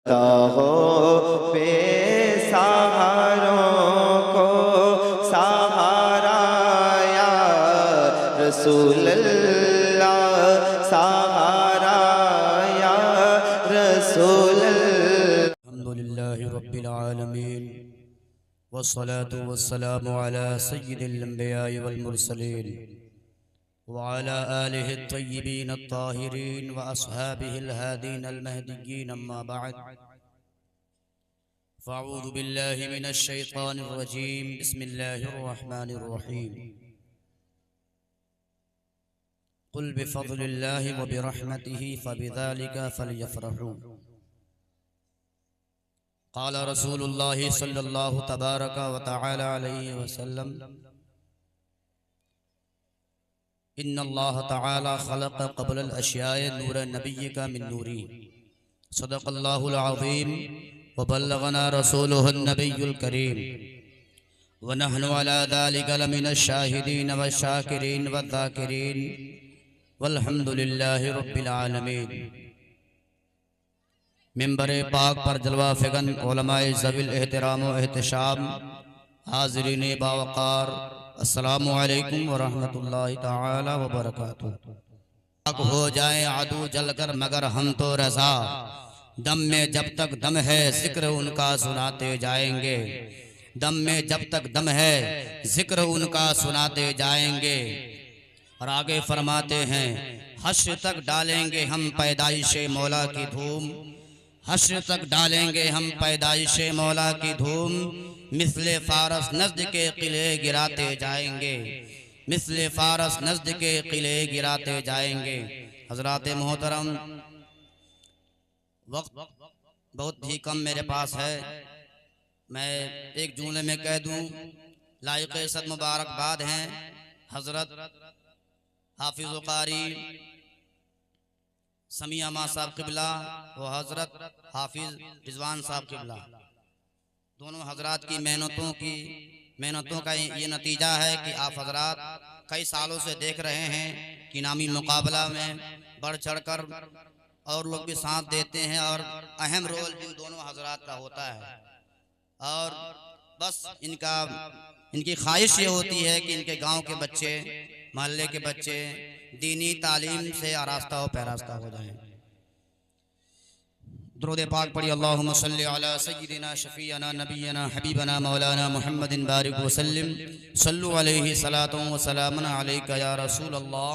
हो बेसहारों को सहारा या रसूल अल्लाह, सहारा या रसूल अल्लाह। अल्हम्दुलिल्लाहि रब्बिल आलमीन वस्सलातु वस्सलामु अला सय्यिदिल अंबियाइ वल मुरसलीन व अला आलिहि अत्तय्यिबीन अत्ताहिरीन व अस्हाबिहिल हादीन अल महदिय्यीन अम्मा बअद फ़अऊज़ु बिल्लाहि मिनश शैतानिर रजीम बिस्मिल्लाहिर रहमानिर रहीम क़ुल बिफ़ज़लिल्लाहि व बिरहमतिहि फ़बिज़ालिका फ़लयफ़रहू। क़ाल रसूलुल्लाहि सल्लल्लाहु तबारक व तआला अलैहि वसल्लम इन्नल्लाह तआला ख़लक़ क़ब्लल अश्याए नूर नबिय्यिका मिन नूरी सदक़ल्लाहुल अज़ीम व बल्लगना रसूलुहुन नबियुल करीम व नहनु अला ज़ालिका लमिनश शाहिदीन व शाकिरीन व ज़ाकिरीन वल्हम्दुलिल्लाहि रब्बिल आलमीन। मिंबर पाक पर जलवा फ़िगन उलमाए ज़विल एहतराम व एहतशाम, हाज़रीन बावक़ार, अस्सलामु अलैकुम व रहमतुल्लाहि तआला व बरकातुहू। पाक हो जाए आदू जलकर मगर हम तो रज़ा, दम में जब तक दम है ज़िक्र उनका सुनाते जाएंगे, दम में जब तक दम है ज़िक्र उनका सुनाते जाएंगे। और आगे फरमाते हैं हश्र तक डालेंगे हम पैदाइशे मौला की धूम, हश्र तक डालेंगे हम पैदाइशे मौला की धूम, मिस्ले फारस नज़्द के किले गिराते जाएंगे, मिस्ले फारस नज़्द के किले गिराते जाएंगे। हज़रात मोहतरम, वक्त बहुत ही कम मेरे पास है, मैं एक जुमले में कह दूं लायक सद मुबारकबाद हैं हज़रत हाफिज़ कारी समिया माँ साहब क़िबला व हज़रत हाफिज़ रिज़वान साहब क़िबला। दोनों हज़रात की मेहनतों का ये नतीजा है कि आप हज़रात कई सालों से देख रहे हैं कि नामी मुकाबला में बढ़ चढ़कर और लोग भी साथ देते हैं और अहम रोल इन दोनों हज़रात का होता है। और बस इनकी ख्वाहिश ये होती है कि इनके गांव के बच्चे, मोहल्ले के बच्चे दीनी तालीम से आरास्ता व पैरास्ता हो जाएं। दुरूद पाक पढ़ी। अल्लाहुम्मा सल्लि अला सय्यिदिना शफीअना नबियना हबीबना मौलाना मुहम्मदिन बारिक वसल्लिम सल्लु अलैहि सलातुन व सलामुन अलैका या रसूल अल्लाह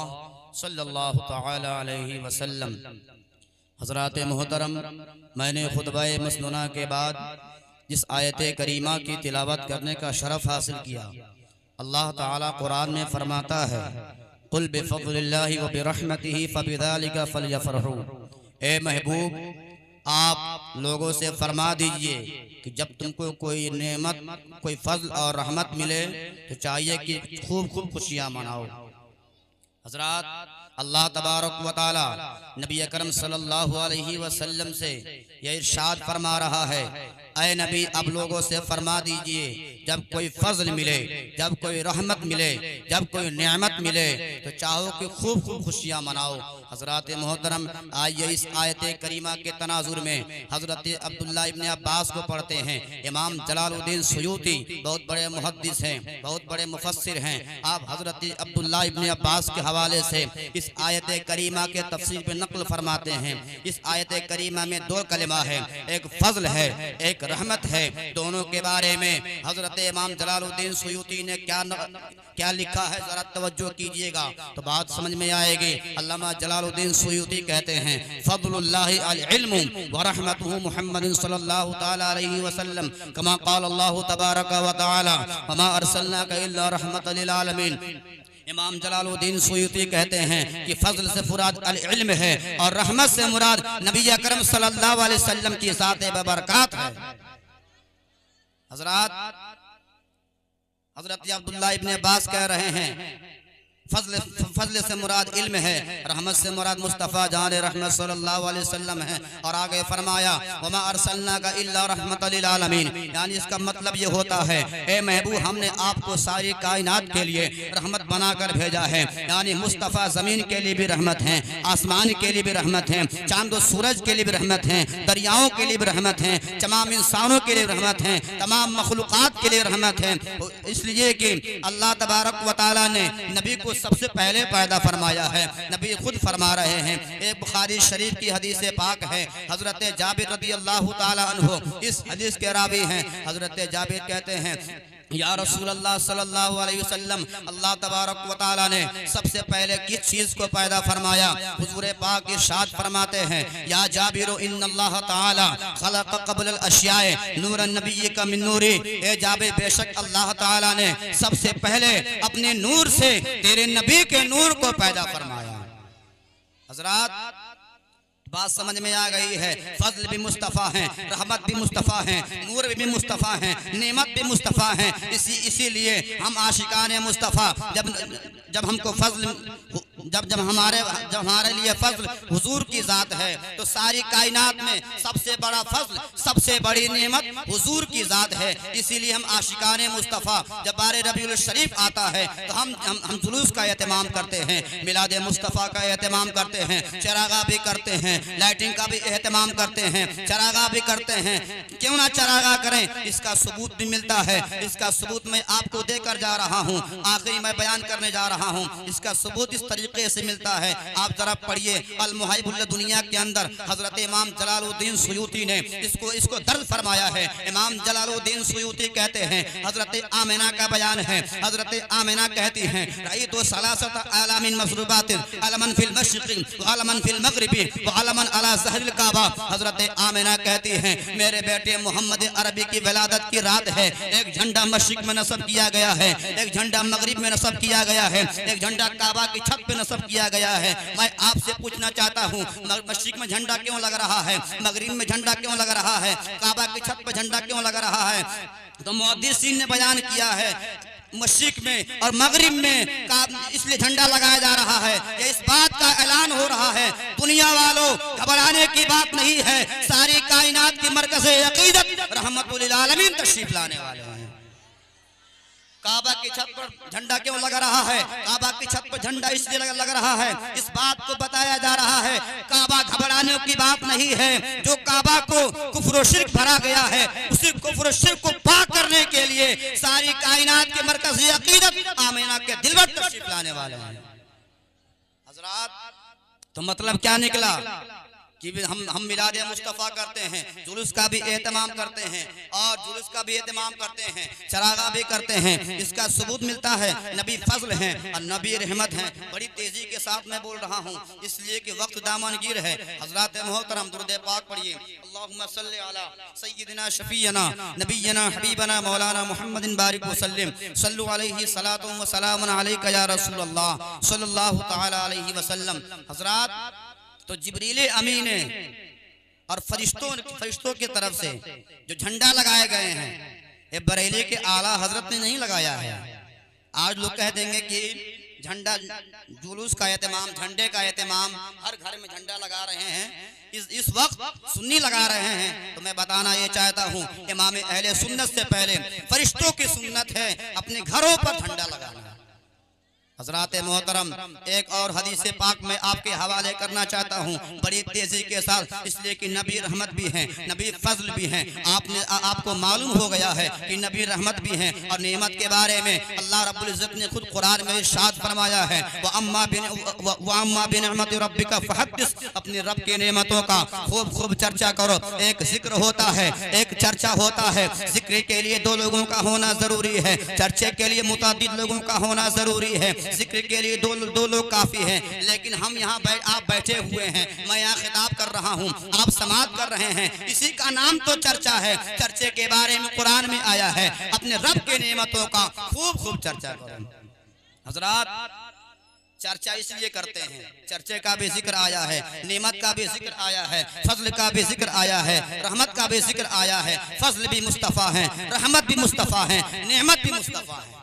सल्लल्लाहु तआला अलैहि वसल्लम। हज़रात मोहतरम, मैंने खुतबा मसनूना के बाद जिस आयत करीमा की तिलावत करने का शरफ हासिल किया, अल्लाह ताला कुरान में फरमाता है कुल बिफ़ज़लिल्लाहि व बिरहमतिहि फ़बिज़ालिका फ़लयफ़रहू। ए महबूब, आप लोगों से फरमा दीजिए कि जब तुमको कोई नेमत, कोई फज़ल और रहमत मिले तो चाहिए कि खूब खूब खुशियाँ मनाओ। हज़रात, अल्लाह तबारक व तआला नबी अकरम सल्लल्लाहु अलैहि वसल्लम से यह इरशाद फरमा रहा है, ऐ नबी, अब लोगों से फरमा दीजिए जब कोई फजल मिले, जब कोई रहमत मिले, जब कोई नेमत मिले तो चाहो कि खूब खूब खुशियाँ मनाओ। हज़रात मोहतरम, आइए इस आयत करीमा के तनाजुर में हज़रत अब्दुल्ला इब्न अब्बास को पढ़ते हैं। इमाम जलालुद्दीन सुयूती बहुत बड़े मुहद्दिस हैं, बहुत बड़े मुफस्सिर हैं। आप हज़रत अब्दुल्ला इब्न अब्बास के हवाले से इस आयत करीमा के तफसीर पे नक़ल फरमाते हैं। इस आयत करीमा में दो कलिमा है, एक फजल है, एक रहमत है। दोनों के बारे में हज़रत इमाम जलालुद्दीन सुयूती ने क्या लिखा है, जरा तवज्जो कीजिएगा तो बात समझ में आएगी। अल्लामा जलालुद्दीन सुयूती कहते हैं फ़ज़लुल्लाहि अल इल्मु व रहमतुहु मुहम्मदिन सल्लल्लाहु तआला अलैहि वसल्लम कमा क़ाल अल्लाहु तबारक व तआला वमा अर्सलनाका इल्ला रहमतल लिल आलमीन। इमाम जलालुद्दीन सुयूती कहते हैं कि फजल से मुराद अल इल्म है और रहमत से मुराद नबी अकरम सल्लल्लाहु अलैहि वसल्लम की ज़ात बबरकत है। हज़रात, हज़रत अब्दुल्ला इब्न अब्बास कह रहे हैं फजल से मुराद इल्म है, रहमत से मुराद मुस्तफ़ा जान रहमत सल्लल्लाहु अलैहि वसल्लम है। और आगे फरमाया वमा अरसलनाका इल्ला रहमतल लिल आलमीन, यानी इसका मतलब ये होता है ए महबूब हमने आपको सारी कायनात के लिए रहमत बनाकर भेजा है। यानी मुस्तफ़ा ज़मीन के लिए भी रहमत है, आसमान के लिए भी रहमत है, चांद और सूरज के लिए भी रहमत है, दरियाओं के लिए भी रहमत है, तमाम इंसानों के लिए रहमत है, तमाम मखलूक़ात के लिए रहमत है। इसलिए कि अल्लाह तबारक व तआला ने नबी को सबसे पहले पैदा फरमाया है। नबी खुद फरमा रहे हैं, एक बुखारी शरीफ की हदीस पाक है, हजरत जाबिर रज़ी अल्लाह ताला अन्हु इस हदीस के रावी हैं। हजरत जाबिर कहते हैं या रसूल अल्लाह सल्लल्लाहु अलैहि वसल्लम, अल्लाह तबारक व तआला ने सबसे पहले किस चीज को पैदा फरमाया? हुजूर पाक इरशाद फरमाते हैं या जाबिर इन्नल्लाह ताला खलक़ क़ब्ल अल अशियाए नूरन नबिय्यिका मिन नूरी, ए जाबिर बेशक अल्लाह ताला ने सबसे पहले अपने नूर से तेरे नबी के नूर को पैदा फरमाया। हजरात बात समझ में आ गई है। फजल भी मुस्तफ़ा है, रहमत भी मुस्तफ़ा है, नूर भी मुस्तफ़ा है, नेमत भी मुस्तफ़ा है। इसीलिए हम आशिकाने मुस्तफ़ा जब हमको फजल जब हमारे लिए फजल हुजूर की ज़ात है तो सारी कायनात में सबसे बड़ा फजल सबसे बड़ी नेमत हुजूर की ज़ात है। इसीलिए हम आशिकाने मुस्तफ़ा जब बारे रबीउल शरीफ आता है तो हम जुलूस का एहतमाम करते हैं, मिलाद मुस्तफ़ा का एहतमाम करते हैं, चरागा भी करते हैं, लाइटिंग का भी एहतमाम करते हैं, चरागा भी करते हैं। क्यों ना चरागा करें, इसका सबूत भी मिलता है। इसका सबूत मैं आपको देकर जा रहा हूँ, आखिरी मैं बयान करने जा रहा हूँ। इसका सबूत इस तरीके से मिलता है, आप जरा पढ़िए अल मुहाइबुल दुनिया के अंदर हजरत इमाम जलालुद्दीन सुयूती ने इसको दर्ज फरमाया है। इमाम जलालुद्दीन सुयूती कहते हैं, हजरत आमिना का बयान है, हजरत आमिना कहती हैं रई तो सलासत आलामिन मसरूबातिन अलमन फिल मशरिक़ी व अलमन फिल मग़रिबी व अलमन अला ज़हरिल काबा। हजरत आमिना कहती हैं मेरे बेटे मोहम्मद अरबी की विलादत की रात है, एक झंडा मशरिक़ में नस्ब किया गया है, एक झंडा मगरिब में नस्ब किया गया है, एक झंडा काबा की छत पे नस्ब किया गया है। मैं आपसे पूछना चाहता हूँ मशरिक़ में झंडा क्यों लग रहा है, मगरिब में झंडा क्यों लग रहा है, काबा की छत पे झंडा क्यों लग रहा है? तो मुहद्दिसीन ने बयान किया है मशरिक़ में और मगरिब में इसलिए झंडा लगाया जा रहा है। ये इस बात का ऐलान हो रहा है दुनिया वालों घबराने की बात नहीं है, सारी कायनात की मरकज़ अक़ीदत रहमतुल लिल आलमीन तशरीफ लाने वाले हैं। काबा की छत पर झंडा क्यों लगा रहा है? काबा की छत पर झंडा इसलिए लग रहा है, इस बात को बताया जा रहा है काबा घबराने की बात नहीं है। जो काबा को कुफ्र शिर्क भरा गया है, उसी कुफ्र शिर्क को पाक करने के लिए सारी कायनात के मरकज़ अक़ीदत आमिना के दिल में तशरीफ लाने वाले हैं। हज़रात तो मतलब क्या निकला कि हम मिलाद मुस्तफ़ा करते हैं, जुलूस का भी एहतमाम करते हैं और जुलूस का भी एहतमाम करते हैं, चरागा भी करते हैं। इसका सबूत मिलता है नबी फजल हैं और नबी रहमत हैं। बड़ी तेजी के साथ मैं बोल रहा हूँ इसलिए कि वक्त दामनगीर है। हज़रात मोहतरम दुरूद पाक पढ़िए, अल्लाहुम्मा सल्लि अला सय्यिदिना शफीयना नबियना हबीबना मौलाना मुहम्मदिन बारिक वसल्लम सल्लु अलैहि सलातु व सलामुन अलैका या रसूल अल्लाह सल्लल्लाहु तआला अलैहि वसल्लम। हज़रात तो जिब्रील अमीन और फरिश्तों की तरफ से जो झंडा लगाए गए हैं ये बरेली के आला हजरत ने नहीं लगाया है। आज लोग कह देंगे कि झंडा जुलूस का एहतमाम, झंडे का एहतमाम, हर घर में झंडा लगा रहे हैं, इस वक्त सुन्नी लगा रहे हैं। तो मैं बताना ये चाहता हूँ इमाम अहले सुन्नत से पहले फरिश्तों की सुन्नत है अपने घरों पर झंडा लगाना। हज़रात मोहतरम एक और हदीस पाक में आपके हवाले करना चाहता हूँ बड़ी तेजी के साथ, इसलिए कि नबी रहमत भी हैं, नबी फजल भी हैं। आपको मालूम हो गया है कि नबी रहमत भी हैं और नेमत के बारे में अल्लाह रब्बुल इज़्ज़त ने खुद कुरान में इरशाद फरमाया है व अम्मा बिनिअमति रब्बिका फहद्दिस, अपने रब की नेमतों का खूब चर्चा करो। एक जिक्र होता है, एक चर्चा होता है। जिक्र के लिए दो लोगों का होना जरूरी है, चर्चे के लिए मुतादिद लोगों का होना जरूरी है। जिक्र के लिए दो लोग काफी हैं, लेकिन हम यहाँ आप बैठे हुए हैं, मैं यहाँ खिताब कर रहा हूँ, आप समाअत कर रहे हैं, इसी का नाम तो चर्चा है। चर्चे के बारे में कुरान में आया है अपने रब के नेमतों का खूब चर्चा करो। हज़रात चर्चा इसलिए करते हैं, चर्चे का भी जिक्र आया है, नेमत का भी जिक्र आया है, फजल का भी जिक्र आया है, रहमत का भी जिक्र आया है। फजल भी मुस्तफ़ा है, रहमत भी मुस्तफ़ा है, नेमत भी मुस्तफ़ा है।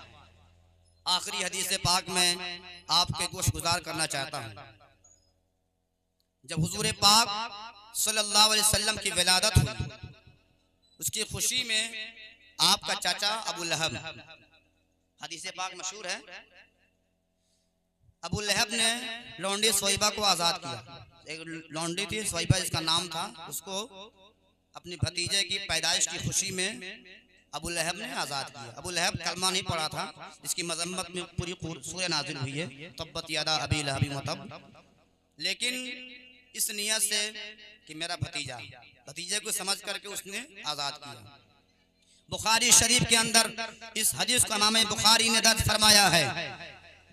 आखिरी हदीस पाक में आपके गोश गुजार करना चाहता हूँ। जब हुजूर पाक सल्लल्लाहु अलैहि वसल्लम की विलादत हुई, उसकी खुशी में आपका चाचा अबू लहब, हदीस पाक मशहूर है, अबू लहब ने लौंडी सोइबा को आज़ाद किया। एक लौंडी थी सोइबा जिसका नाम था, उसको अपनी भतीजे की पैदाइश की खुशी में अबू लहब ने आज़ाद किया। अबू लहब कलमा नहीं पढ़ा था, जिसकी मजम्मत में पूरी सूरह नाजिल हुई है, तब्बत यादा अबी लहब व तब। लेकिन इस नियत से कि मेरा भतीजे को समझ करके उसने आज़ाद किया। बुखारी शरीफ के अंदर इस हदीस का इमाम बुखारी ने दर्ज फरमाया है,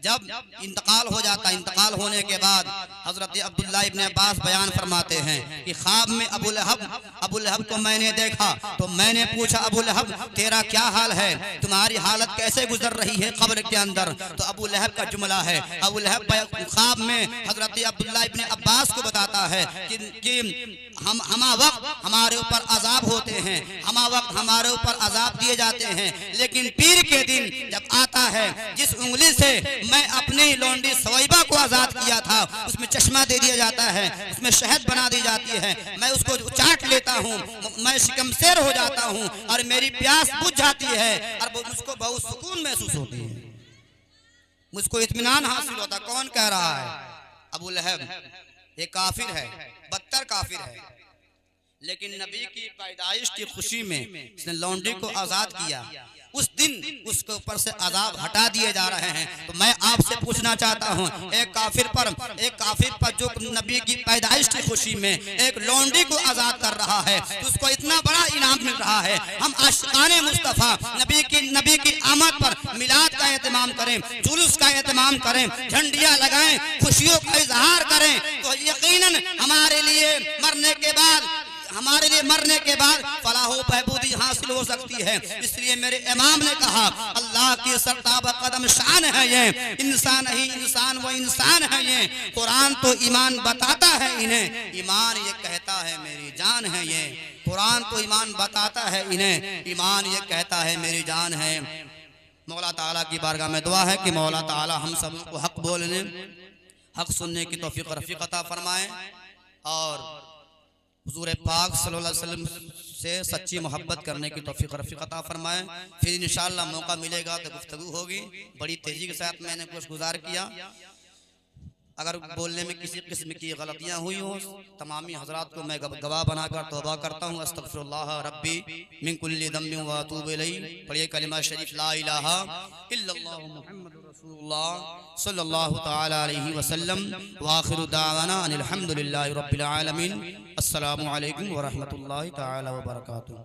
जब इंतकाल हो जाता, इंतकाल होने के बाद हजरत अब्दुल्लाह इब्ने अब्बास बयान फरमाते हैं कि ख्वाब में अबू लहब को मैंने देखा तो मैंने पूछा, अबू लहब तेरा क्या हाल है, तुम्हारी हालत कैसे गुजर रही है कब्र के अंदर। तो अबू लहब का जुमला है, अबू लहब ख्वाब में हजरत अब्दुल्लाह इब्ने अब्बास को बताता है कि हमा वक्त हमारे ऊपर अजाब होते हैं, हमा वक्त हमारे ऊपर अजाब दिए जाते हैं, लेकिन पीर के दिन जब आता है, जिस उंगली से मैं अपनी लौंडी सवैबा को आजाद किया था, उसमें चश्मा दे दिया जाता है, उसमें शहद बना दी जाती है, मैं उसको चाट लेता हूँ, मैं शिकमशेर हो जाता हूँ और मेरी प्यास बुझ जाती है और मुझको बहुत सुकून महसूस होती है, मुझको इत्मीनान हासिल होता। कौन कह रहा है? अबू लहब। ये काफिर है, बदतर काफिर है, लेकिन नबी की पैदाइश की खुशी में इसने लौंडी को आजाद किया। उस दिन उसके ऊपर से अजाब हटा दिए जा रहे हैं। तो मैं आपसे पूछना चाहता हूँ, एक काफिर पर जो नबी की पैदाइश की खुशी में एक लौंडी को आजाद कर रहा है, तो उसको इतना बड़ा इनाम मिल रहा है। हम आशिकाने मुस्तफा नबी की आमद पर मिलाद का एहतमाम करें, जुलूस का एहतमाम करें, झंडियाँ लगाएं, खुशियों का इजहार करें, तो यकीनन हमारे लिए मरने के बाद फलाह बहबूदी हासिल हो सकती है। इसलिए मेरे इमाम ने कहा, अल्लाह की सरताब कदम शान है ये, इंसान ही इंसान वो इंसान है ये। कुरान तो ईमान बताता है इन्हें, ईमान ये कहता है मेरी जान है ये। कुरान तो ईमान बताता है इन्हें, ईमान ये कहता है मेरी जान है। मौला ताला की बारगाह में दुआ है कि मौला ताला हम सब को हक बोलने, हक सुनने की तौफीक रफ़ीक अता फरमाए और हुजूर पाक सल्लल्लाहु अलैहि वसल्लम से सच्ची मोहब्बत करने की तौफीक रफ़ीक अता फरमाए। फिर इंशाअल्लाह मौका मिलेगा तो गुफ्तगू होगी। बड़ी तेजी के साथ मैंने कुछ गुजार किया, अगर बोलने में किसी किस्म की गलतियाँ हुई हो, तमामी हजरात को मैं गवाह बनाकर तौबा करता हूँ। अस्तगफिरुल्लाह रब्बी मिन कुल्ली दम्बिन व अतूबु इलैहि। पढ़िए कलिमा शरीफ ला इलाहा इल्लल्लाह मुहम्मदुर रसूलुल्लाह सल्लल्लाहु तआला अलैहि वसल्लम व आखिरु दावाना अनिल हम्दुलिल्लाहि रब्बिल आलमीन। अस्सलामु अलैकुम व रहमतुल्लाहि तआला व बरकातुहू।